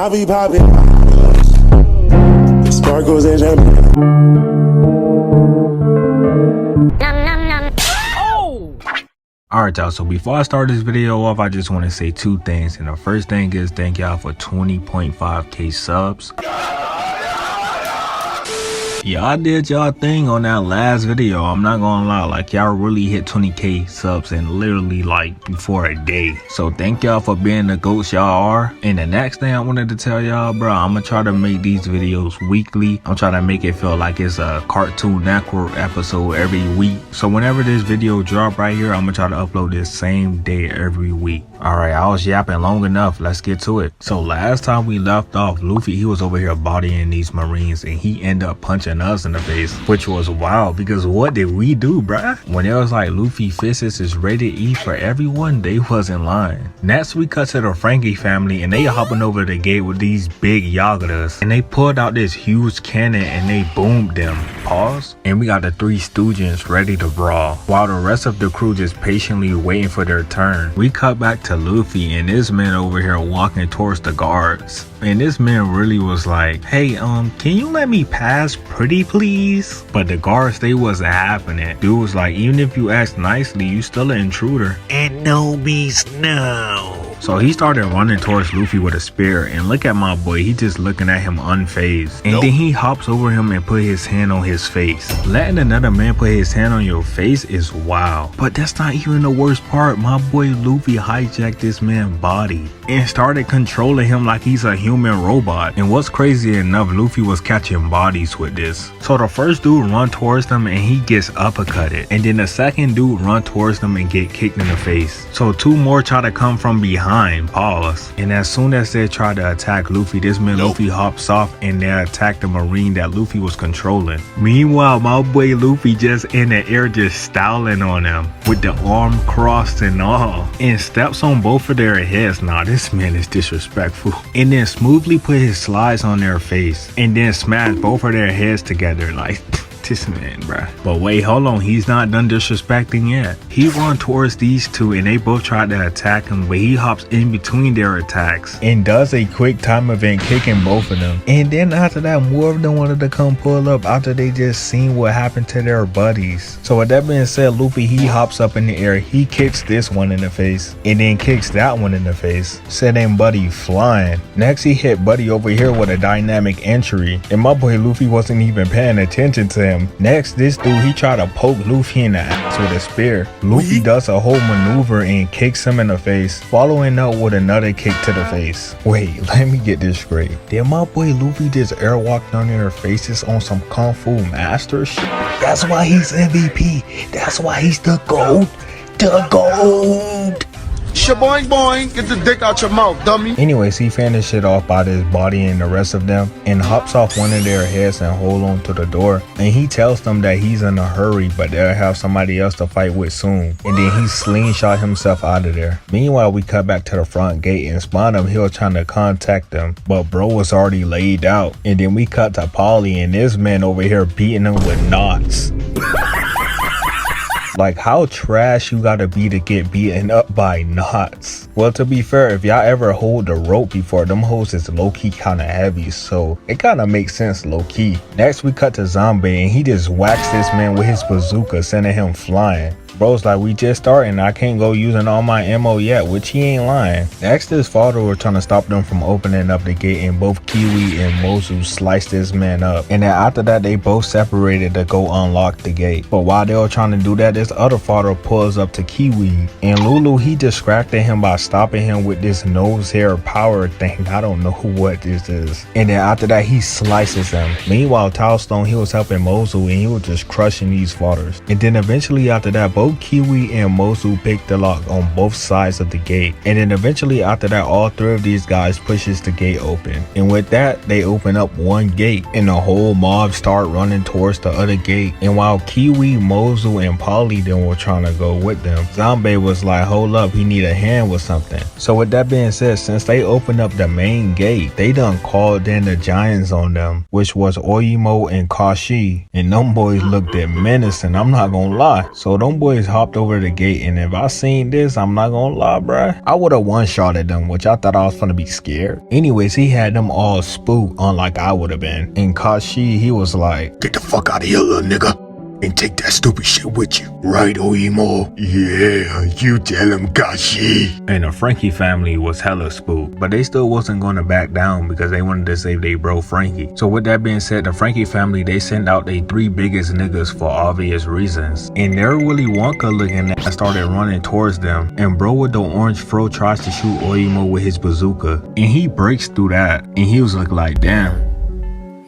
I be popping. Sparkles and champagne. Alright y'all, so before I start this video off, I just want to say two things. And the first thing is thank y'all for 20.5k subs. Y'all did y'all thing on that last video. I'm not gonna lie, like y'all really hit 20k subs in literally like before a day. So thank y'all for being the goats y'all are. And the next thing I wanted to tell y'all, bro, I'm gonna try to make these videos weekly. I'm trying to make it feel like it's a Cartoon Network episode every week. So whenever this video drop right here, I'm gonna try to upload this same day every week. Alright, I was yapping long enough. Let's get to it. So last time we left off, Luffy, he was over here bodying these Marines and he ended up punching us in the face, which was wild because what did we do, bruh? When it was like Luffy fists is ready to eat for everyone, they was in line. Next we cut to the Franky family and they hopping over the gate with these big Yagatas and they pulled out this huge cannon and they boomed them. Pause. And we got the three Stooges ready to brawl while the rest of the crew just patiently waiting for their turn. We cut back to Luffy and this man over here walking towards the guards. And this man really was like, hey, can you let me pass pretty please? But the guards, they wasn't having it. Dude was like, even if you ask nicely, you still an intruder. And no means no. So he started running towards Luffy with a spear, and look at my boy, he just looking at him unfazed. And then he hops over him and put his hand on his face. Letting another man put his hand on your face is wild. But that's not even the worst part. My boy Luffy hijacked this man's body and started controlling him like he's a human robot. And what's crazy enough, Luffy was catching bodies with this. So the first dude run towards them and he gets uppercutted. And then the second dude run towards them and get kicked in the face. So two more try to come from behind. Pause. And as soon as they try to attack Luffy, this man Luffy hops off and they attack the Marine that Luffy was controlling. Meanwhile, my boy Luffy just in the air just styling on them with the arm crossed and all. And steps on both of their heads. Nah, this man is disrespectful. And then smoothly put his slides on their face and then smash both of their heads together like this man, bruh. But wait, hold on, he's not done disrespecting yet. He run towards these two and they both try to attack him, but he hops in between their attacks and does a quick time event kicking both of them. And then after that, more of them wanted to come pull up after they just seen what happened to their buddies. So with that being said, Luffy, he hops up in the air, he kicks this one in the face and then kicks that one in the face, sending Buddy flying. Next he hit Buddy over here with a dynamic entry and my boy Luffy wasn't even paying attention to him. Next, this dude, he tried to poke Luffy in the ass with a spear. Luffy does a whole maneuver and kicks him in the face, following up with another kick to the face. Wait, let me get this straight. Did my boy Luffy just airwalk down their faces on some Kung Fu Master shit? That's why he's MVP. That's why he's the GOAT. The GOAT. Shaboing boing, get the dick out your mouth, dummy. Anyways, he finished it off by his body and the rest of them and hops off one of their heads and hold on to the door. And he tells them that he's in a hurry, but they'll have somebody else to fight with soon. And then he slingshot himself out of there. Meanwhile, we cut back to the front gate and Spawn him. He was trying to contact them, but bro was already laid out. And then we cut to Polly and this man over here beating him with knots. Like, how trash you gotta be to get beaten up by knots? Well, to be fair, if y'all ever hold the rope before, them hoes is low-key kinda heavy, so it kinda makes sense low-key. Next, we cut to Zombie and he just whacks this man with his bazooka, sending him flying. Bro's like, we just starting, I can't go using all my ammo yet, which he ain't lying. Next, his father was trying to stop them from opening up the gate and both Kiwi and Mozu sliced this man up. And then after that, they both separated to go unlock the gate. But while they were trying to do that, this other father pulls up to Kiwi. And Lulu, he distracted him by stopping him with this nose hair power thing. I don't know what this is. And then after that, he slices him. Meanwhile, Tilestone, he was helping Mozu and he was just crushing these fathers. And then eventually after that, both Kiwi and Mozu picked the lock on both sides of the gate. And then eventually after that, all three of these guys pushes the gate open. And with that, they open up one gate and the whole mob start running towards the other gate. And while Kiwi, Mozu, and Polly then were trying to go with them, Zombie was like, hold up, he need a hand with something. So with that being said, since they opened up the main gate, they done called in the giants on them, which was Oyemo and Kashi. And them boys looked at menacing, I'm not gonna lie. So them boys boys hopped over the gate, and if I seen this, I'm not gonna lie, bruh, I would have one-shot at them, which I thought I was gonna be scared. Anyways, he had them all spooked, unlike I would have been. And Kashi, he was like, Get the fuck out of here, little nigga. And take that stupid shit with you. Right, Oimo? Yeah, you tell him, Kashi. and the Frankie family was hella spooked, but they still wasn't gonna back down because they wanted to save their bro Frankie. So with that being said, the Frankie family, they sent out their 3 biggest niggas for obvious reasons. And their Willy Wonka looking ass started running towards them, and bro with the orange fro tries to shoot Oimo with his bazooka, and he breaks through that, and he was looking like, damn,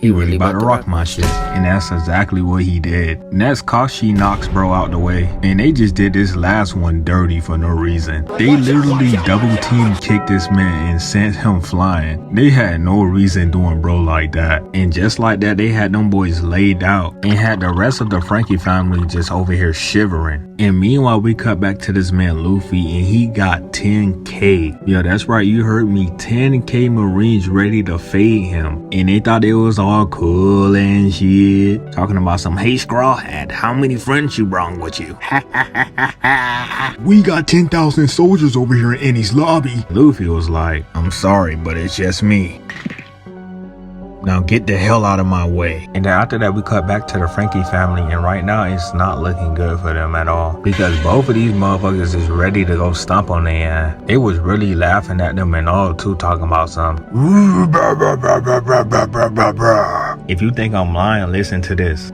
he really about to rock my shit. And that's exactly what he did. Next, Kashi knocks bro out the way. And they just did this last one dirty for no reason. They literally double team kicked this man and sent him flying. They had no reason doing bro like that. And just like that, they had them boys laid out and had the rest of the Frankie family just over here shivering. And meanwhile, we cut back to this man Luffy, and he got 10K. Yeah, that's right, you heard me. 10K Marines ready to fade him. And they thought it was all cool and shit. Talking about some, hey Scraw Hat, how many friends you brought with you? We got 10,000 soldiers over here in Annie's lobby. Luffy was like, I'm sorry, but it's just me. Now get the hell out of my way. And then after that, we cut back to the Frankie family, and right now it's not looking good for them at all, because both of these motherfuckers is ready to go stomp on their ass. They was really laughing at them and all too, talking about something. If you think I'm lying, listen to this.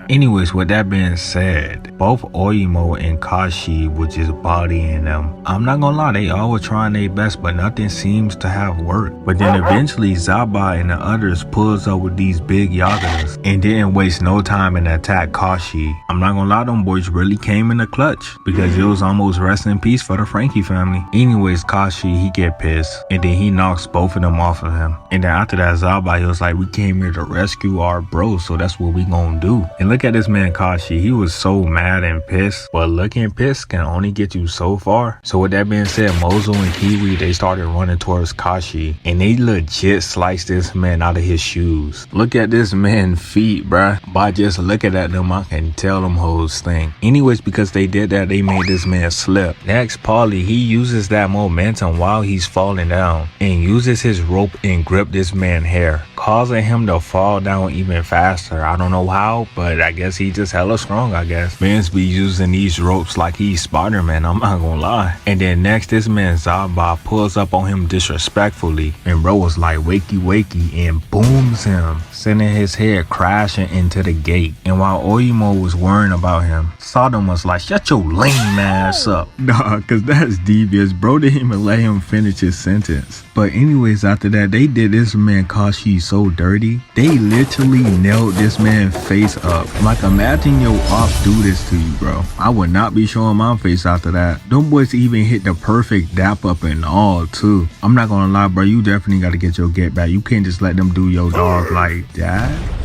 Anyways, with that being said, both Oimo and Kashi were just bodying them. I'm not gonna lie, they all were trying their best, but nothing seems to have worked. But then eventually Zaba and the others pulls up with these big Yagatas and didn't waste no time and attack Kashi. I'm not gonna lie, them boys really came in the clutch, because it was almost rest in peace for the Frankie family. Anyways, Kashi, he get pissed, and then he knocks both of them off of him. And then after that, Zaba, he was like, we came here to rescue our bro, so that's what we gonna do. And look at this man Kashi, he was so mad and pissed, but looking pissed can only get you so far. So with that being said, Mozo and Kiwi, they started running towards Kashi, and they legit sliced this man out of his shoes. Look at this man's feet, bruh. By just looking at them, I can tell them hoes stink. Anyways, because they did that, they made this man slip. Next, Paulie, he uses that momentum while he's falling down and uses his rope and grip this man's hair, causing him to fall down even faster. I don't know how, but I guess he just hella strong, I guess. Man's be using these ropes like he's Spider-Man, I'm not gonna lie. And then next, this man Zaba pulls up on him disrespectfully, and bro was like wakey wakey and booms him, sending his head crashing into the gate. And while Oimo was worrying about him, Sodom was like, shut your lame ass up. Nah, cause that's devious. Bro didn't even let him finish his sentence. But anyways, after that, they did this man Kashi so dirty. They literally nailed this man's face up. Like, imagine your op do this to you, bro. I would not be showing my face after that. Them boys even hit the perfect dap up and all too. I'm not gonna lie, bro, you definitely gotta get your get back. You can't just let them do your dog like that.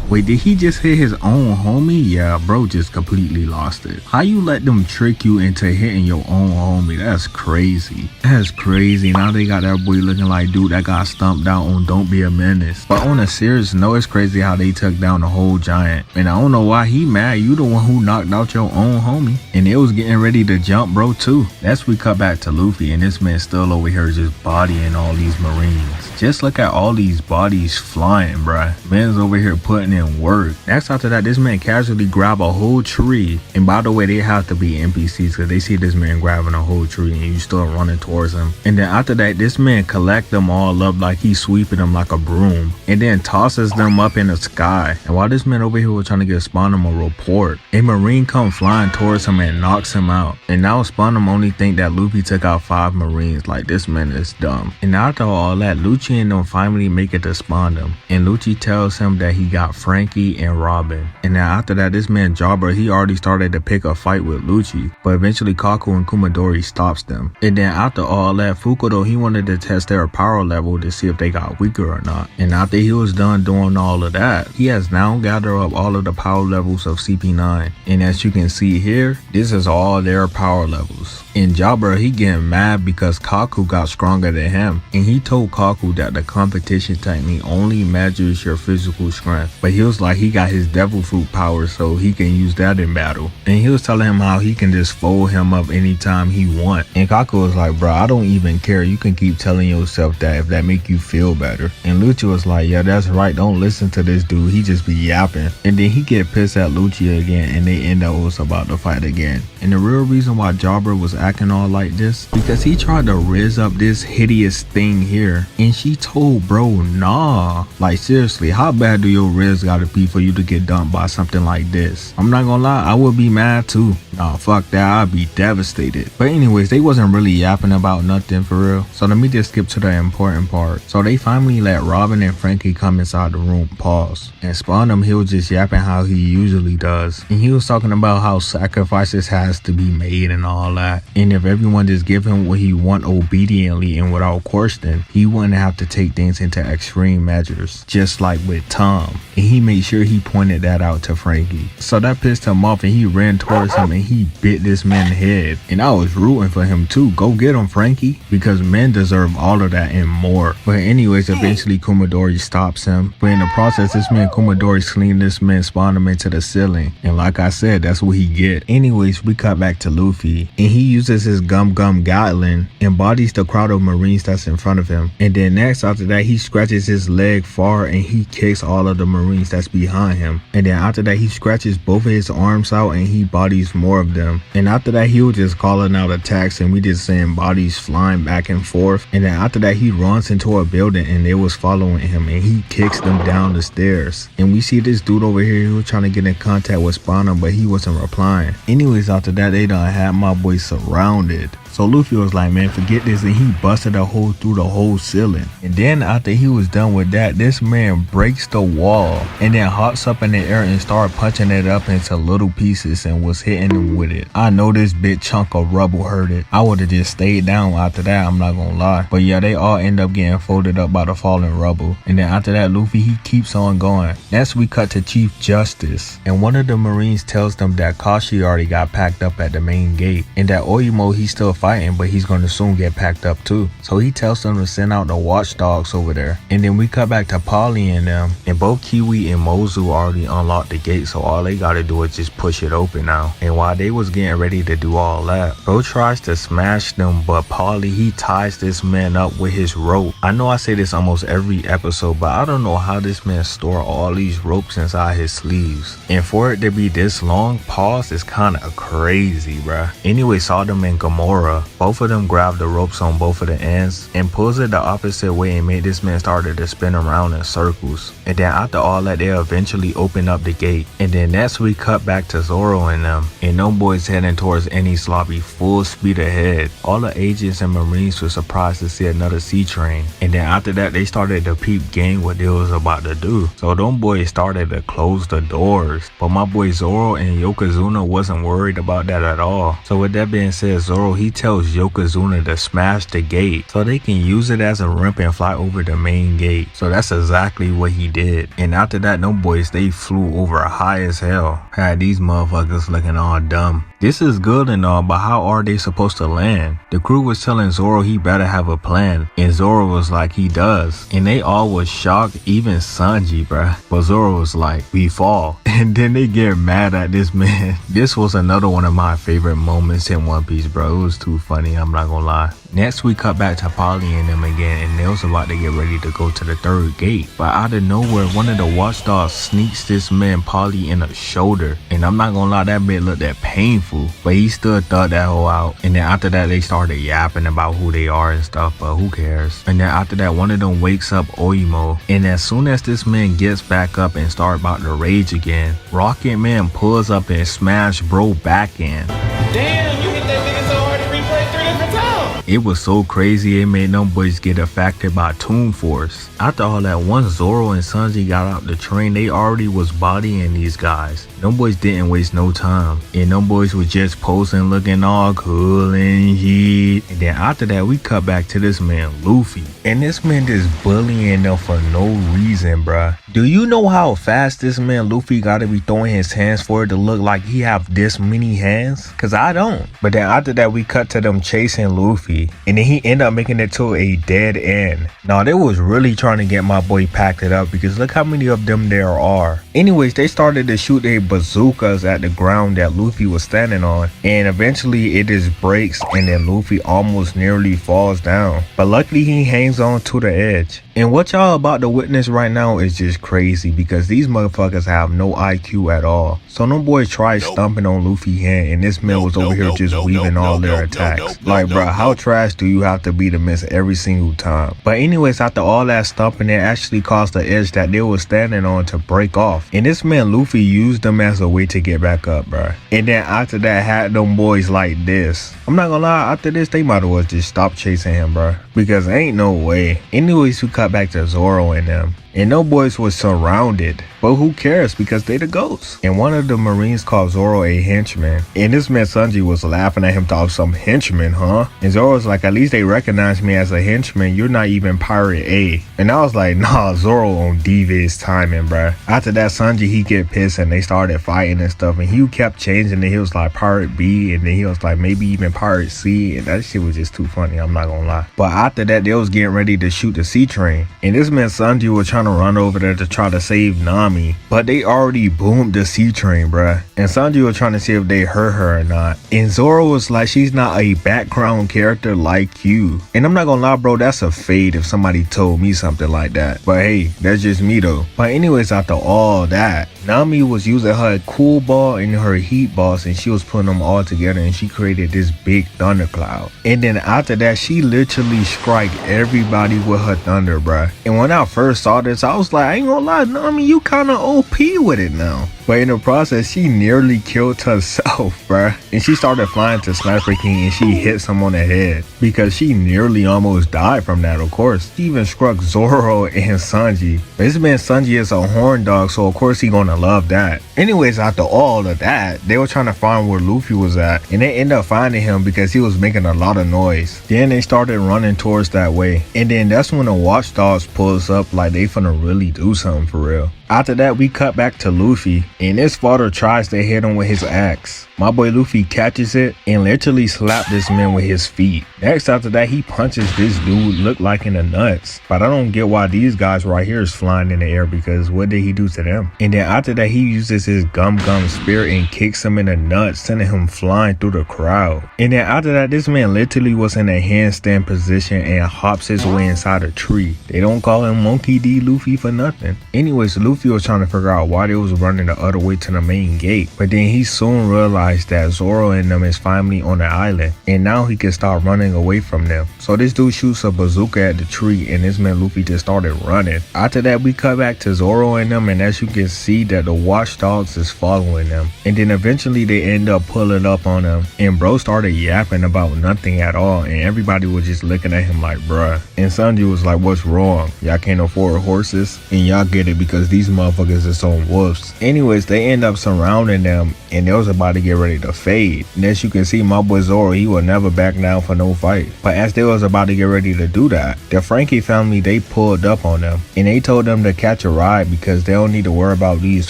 Wait, did he just hit his own homie? Yeah, bro just completely lost it. How you let them trick you into hitting your own homie? That's crazy. That's crazy. Now they got that boy looking like dude that got stumped out on Don't Be a Menace. But on a serious note, it's crazy how they took down the whole giant. And I don't know why he mad. You the one who knocked out your own homie. And it was getting ready to jump bro too. That's we cut back to Luffy, and this man still over here just bodying all these Marines. Just look at all these bodies flying, bruh. Man's over here putting in work. Next after that, this man casually grab a whole tree. And by the way, they have to be NPCs because they see this man grabbing a whole tree and you still running towards him. And then after that, this man collect them all up like he's sweeping them like a broom. And then tosses them up in the sky. And while this man over here was trying to get Spanum a report, a Marine come flying towards him and knocks him out. And now Spanum only think that Luffy took out 5 Marines. Like, this man is dumb. And after all that, Lucci and them finally make it to Spanum. And Lucci tells him that he got Frankie and Robin. And then after that, this man Jobber, he already started to pick a fight with Lucci. But eventually Kaku and Kumadori stops them. And then after all that, Fukudo, he wanted to test their power level to see if they got weaker or not. And after he was done doing all of that, he has now gathered up all of the power levels of CP9. And as you can see here, this is all their power levels. And Jabra, he getting mad because Kaku got stronger than him. And he told Kaku that the competition technique only measures your physical strength. But he he was like he got his devil fruit power, so he can use that in battle. And he was telling him how he can just fold him up anytime he want. And Kaku was like, bro, I don't even care. You can keep telling yourself that if that make you feel better. And Lucha was like, yeah, that's right. Don't listen to this dude. He just be yapping. And then he get pissed at Lucha again, and they end up was about to fight again. And the real reason why Jobber was acting all like this, because he tried to riz up this hideous thing here, and she told bro, nah. Like seriously, how bad do your riz gotta be for you to get dumped by something like this? I'm not gonna lie, I would be mad too. Nah, fuck that, I'd be devastated. But anyways, they wasn't really yapping about nothing for real. So let me just skip to the important part. So they finally let Robin and Frankie come inside the room, pause. And Spawnum, he was just yapping how he usually does. And he was talking about how sacrifices has to be made and all that. And if everyone just give him what he want obediently and without question, he wouldn't have to take things into extreme measures. Just like with Tom. And he made sure he pointed that out to Frankie. So that pissed him off and he ran towards him and he bit this man's head. And I was rooting for him too. Go get him, Frankie. Because men deserve all of that and more. But anyways, eventually Kumadori stops him. But in the process, this man Kumadori slinging this man, spawn him into the ceiling. And like I said, that's what he get. Anyways, we cut back to Luffy. And he uses his Gum Gatling and bodies the crowd of Marines that's in front of him. And then next after that, he scratches his leg far and he kicks all of the Marines that's behind him. And then after that, he scratches both of his arms out and he bodies more of them. And after that, he was just calling out attacks and we just seeing bodies flying back and forth. And then after that, he runs into a building and they was following him and he kicks them down the stairs. And we see this dude over here who was trying to get in contact with Spawner, but he wasn't replying. Anyways, after that, they done had my boy surrounded. So Luffy was like, man, forget this, and he busted a hole through the whole ceiling. And then after he was done with that, this man breaks the wall and then hops up in the air and started punching it up into little pieces and was hitting them with it. I know this big chunk of rubble hurt it. I would have just stayed down after that, I'm not gonna lie. But yeah, they all end up getting folded up by the falling rubble. And then after that, Luffy, he keeps on going. Next we cut to Chief Justice. And one of the Marines tells them that Kashi already got packed up at the main gate. And that Oyemo, he's still fighting, but he's gonna soon get packed up too. So he tells them to send out the watchdogs over there. And then we cut back to Polly and them, and both Kiwi and Mozu already unlocked the gate, so all they gotta do is just push it open now. And while they was getting ready to do all that, bro tries to smash them, but Polly, he ties this man up with his rope. I know I say this almost every episode, but I don't know how this man store all these ropes inside his sleeves. And for it to be this long, pause is kinda crazy, bruh. Anyway, Sodom and Gomorrah, both of them grab the ropes on both of the ends and pulls it the opposite way and made this man started to spin around in circles. And then after all that, they eventually open up the gate. And then next we cut back to Zoro and them, and them boys heading towards any sloppy full speed ahead. All the agents and Marines were surprised to see another sea train. And then after that, they started to peep gang what they was about to do. So them boys started to close the doors. But my boy Zoro and Yokozuna wasn't worried about that at all. So with that being said, Zoro, he tells Yokozuna to smash the gate so they can use it as a ramp and fly over the main gate. So that's exactly what he did. And after that, them boys, they flew over high as hell. Had these motherfuckers looking all dumb. This is good and all, but how are they supposed to land? The crew was telling Zoro he better have a plan, and Zoro was like, he does. And they all was shocked, even Sanji, bruh. But Zoro was like, we fall. And then they get mad at this man. This was another one of my favorite moments in One Piece, bro. It was too funny, I'm not gonna lie. Next we cut back to Polly and them again, and they was about to get ready to go to the third gate. But out of nowhere, one of the watchdogs sneaks this man Polly in the shoulder. And I'm not gonna lie, that bit looked that painful. But he still thought that hoe out. And then after that, they started yapping about who they are and stuff, but who cares? And then after that, one of them wakes up Oyemo. And as soon as this man gets back up and start about to rage again, Rocket Man pulls up and smash bro back in. Damn, you hit that nigga so hard to replay 3 different times. It was so crazy, it made them boys get affected by Toon Force. After all that, once Zoro and Sanji got out the train, they already was bodying these guys. Them boys didn't waste no time. And them boys was just posing looking all cool and shit. And then after that, we cut back to this man Luffy. And this man just bullying them for no reason, bruh. Do you know how fast this man Luffy gotta be throwing his hands for it to look like he have this many hands? Cause I don't. But then after that we cut to them chasing Luffy, and then he ended up making it to a dead end. Now they was really trying to get my boy packed it up because look how many of them there are. Anyways, they started to shoot their bazookas at the ground that Luffy was standing on, and eventually it just breaks and then Luffy almost nearly falls down. But luckily he hangs on to the edge. And what y'all about to witness right now is just crazy because these motherfuckers have no IQ at all. So them boys tried stomping on Luffy's hand and this man was over here just weaving all their attacks. Like bruh, how trash do you have to be to miss every single time? But anyways, after all that stomping, it actually caused the edge that they were standing on to break off. And this man Luffy used them as a way to get back up, bruh. And then after that had them boys like this. I'm not gonna lie, after this they might as well just stop chasing him, bruh. Because ain't no way. Anyways, we cut back to Zoro and them. And no boys was surrounded, but who cares because they the ghosts. And one of the marines called Zoro a henchman, and this man Sanji was laughing at him talking some henchman, huh? And Zoro's like, at least they recognize me as a henchman, you're not even pirate A. And I was like, nah, Zoro on devious timing, bruh. After that, Sanji he get pissed and they started fighting and stuff, and he kept changing it. He was like pirate B, and then he was like maybe even pirate C, and that shit was just too funny, I'm not gonna lie. But after that, they was getting ready to shoot the sea train, and this man Sanji was trying to run over there to try to save Nami, but they already boomed the sea train, bruh. And Sanji was trying to see if they hurt her or not, and Zoro was like, she's not a background character like you. And I'm not gonna lie, bro, that's a fade if somebody told me something like that, but hey, that's just me though. But anyways, after all that, Nami was using her cool ball and her heat balls, and she was putting them all together and she created this big thundercloud. And then after that, she literally strike everybody with her thunder, bruh. And when I first saw this, I was like, I ain't gonna lie, Nami, you kinda OP with it now. But in the process, she nearly killed herself, bruh. And she started flying to Sniper King and she hit someone on the head because she nearly almost died from that, of course. She even struck Zoro and Sanji. But this man Sanji is a horn dog, so of course he gonna love that. Anyways, after all of that, they were trying to find where Luffy was at, and they ended up finding him because he was making a lot of noise. Then they started running towards that way, and then that's when the watchdogs pulls up like they finna really do something for real. After that, we cut back to Luffy, and his father tries to hit him with his axe. My boy Luffy catches it and literally slapped this man with his feet. Next after that, he punches this dude look like in the nuts. But I don't get why these guys right here is flying in the air, because what did he do to them? And then after that, he uses his gum spear and kicks him in the nuts, sending him flying through the crowd. And then after that, this man literally was in a handstand position and hops his way inside a tree. They don't call him Monkey D. Luffy for nothing. Anyways, Luffy was trying to figure out why they was running the other way to the main gate. But then he soon realized that Zoro and them is finally on the island, and now he can start running away from them. So this dude shoots a bazooka at the tree, and this man Luffy just started running. After that, we cut back to Zoro and them, and as you can see that the watchdogs is following them. And then eventually they end up pulling up on them, and bro started yapping about nothing at all, and everybody was just looking at him like, bruh. And Sanji was like, what's wrong? Y'all can't afford horses? And y'all get it because these motherfuckers is on wolves. Anyways, they end up surrounding them, and they was about to get ready to fade. And as you can see, my boy Zoro, he will never back down for no fight. But as they was about to get ready to do that, the Franky family, they pulled up on them, and they told them to catch a ride because they don't need to worry about these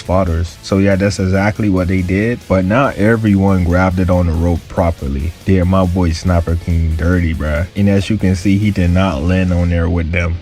fathers. So yeah, that's exactly what they did. But not everyone grabbed it on the rope properly. Did my boy Sniper King dirty, bruh. And as you can see, he did not land on there with them.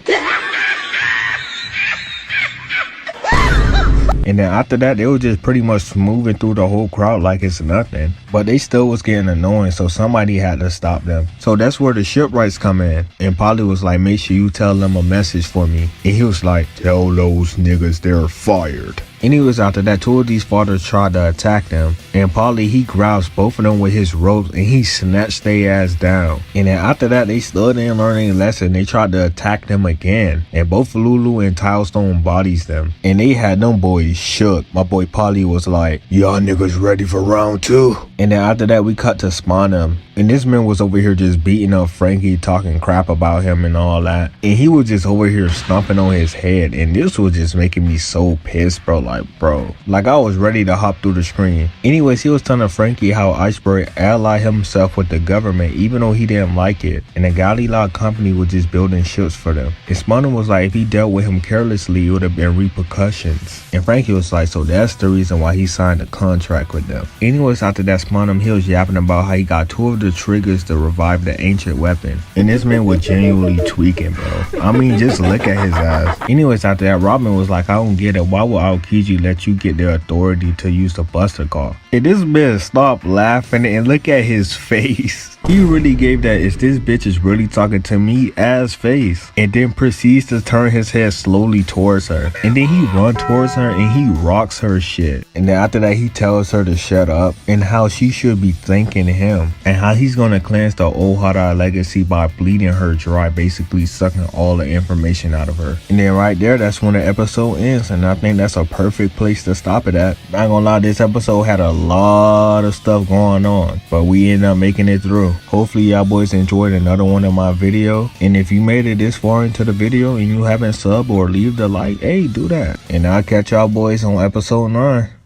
And then after that, they were just pretty much moving through the whole crowd like it's nothing. But they still was getting annoying, so somebody had to stop them. So that's where the shipwrights come in. And Polly was like, make sure you tell them a message for me. And he was like, tell those niggas they're fired. Anyways, after that, two of these fathers tried to attack them, and Polly, he grabs both of them with his ropes and he snatched their ass down. And then after that, they still didn't learn any lesson. They tried to attack them again, and both Lulu and Tilestone bodies them, and they had them boys shook. My boy Polly was like, y'all niggas ready for round 2? And then after that, we cut to spawn them, and this man was over here just beating up Franky, talking crap about him and all that, and he was just over here stomping on his head, and this was just making me so pissed, bro. like, bro. Like, I was ready to hop through the screen. Anyways, he was telling Frankie how Iceberg allied himself with the government even though he didn't like it, and the Galileo company was just building ships for them. And Spunham was like, if he dealt with him carelessly, it would have been repercussions. And Frankie was like, so that's the reason why he signed a contract with them. Anyways, after that, Spunham, he was yapping about how he got 2 of the triggers to revive the ancient weapon. And this man was genuinely tweaking, bro. I mean, just look at his ass. Anyways, after that, Robin was like, I don't get it. Why would Aokiji let you get the authority to use the buster call? And this man stopped laughing and look at his face. He really gave that "is this bitch is really talking to me" ass face, and then proceeds to turn his head slowly towards her, and then he run towards her and he rocks her shit. And then after that, he tells her to shut up and how she should be thanking him, and how he's gonna cleanse the old Hadar legacy by bleeding her dry, basically sucking all the information out of her. And then right there, that's when the episode ends, and I think that's a perfect place to stop it at. Not gonna lie, this episode had a lot of stuff going on, but we ended up making it through. Hopefully y'all boys enjoyed another one of my video, and if you made it this far into the video and you haven't subbed or leave the like, hey, do that. And I'll catch y'all boys on episode 9.